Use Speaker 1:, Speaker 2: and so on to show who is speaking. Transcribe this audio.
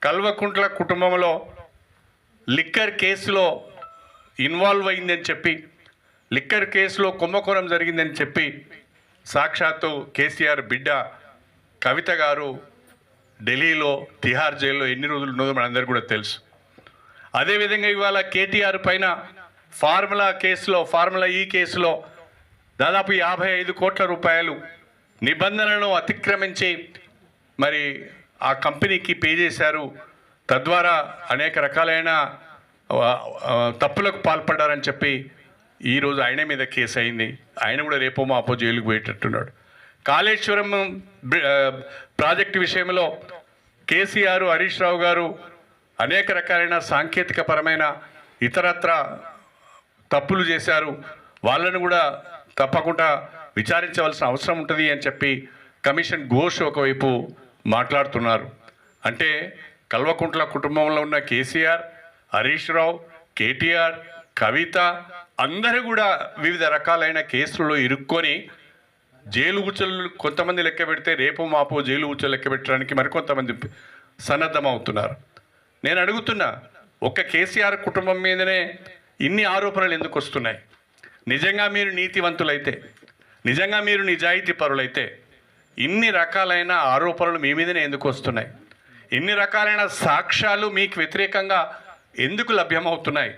Speaker 1: కల్వకుంట్ల కుటుంబంలో లిక్కర్ కేసులో ఇన్వాల్వ్ అయిందని చెప్పి, లిక్కర్ కేసులో కుంభకోణం జరిగిందని చెప్పి సాక్షాత్తు కేసీఆర్ బిడ్డ కవిత గారు ఢిల్లీలో తిహార్ జైల్లో ఎన్ని రోజులు ఉన్నదో మనందరికీ కూడా తెలుసు. అదేవిధంగా ఇవాళ కేటీఆర్ పైన ఫార్ములా ఈ కేసులో దాదాపు 55 కోట్ల రూపాయలు నిబంధనలను అతిక్రమించి మరి ఆ కంపెనీకి పే చేశారు. తద్వారా అనేక రకాలైన తప్పులకు పాల్పడ్డారని చెప్పి ఈరోజు ఆయన మీద కేసు అయింది. ఆయన కూడా రేపో మాపో జైలుకు పోయేటట్టున్నాడు. కాళేశ్వరం ప్రాజెక్టు విషయంలో కేసీఆర్, హరీష్ రావు గారు అనేక రకాలైన సాంకేతిక పరమైన ఇతరత్ర తప్పులు చేశారు. వాళ్ళను కూడా తప్పకుండా విచారించవలసిన అవసరం ఉంటుంది అని చెప్పి కమిషన్ ఘోష్ ఒకవైపు మాట్లాడుతున్నారు. అంటే కల్వకుంట్ల కుటుంబంలో ఉన్న కేసీఆర్, హరీష్ రావు, కేటీఆర్, కవిత అందరూ కూడా వివిధ రకాలైన కేసులలో ఇరుక్కొని జైలు ఉచ్చులు కొంతమంది లెక్క పెడితే రేపు మాపో జైలు ఉచ్చులు లెక్క పెట్టడానికి మరికొంతమంది సన్నద్ధమవుతున్నారు. నేను అడుగుతున్నా, ఒక్క కేసీఆర్ కుటుంబం మీదనే ఇన్ని ఆరోపణలు ఎందుకు వస్తున్నాయి? నిజంగా మీరు నీతివంతులైతే, నిజంగా మీరు నిజాయితీ పరులైతే ఇన్ని రకాలైన ఆరోపణలు మీ మీదనే ఎందుకు వస్తున్నాయి? ఇన్ని రకాలైన సాక్ష్యాలు మీకు వ్యతిరేకంగా ఎందుకు లభ్యమవుతున్నాయి?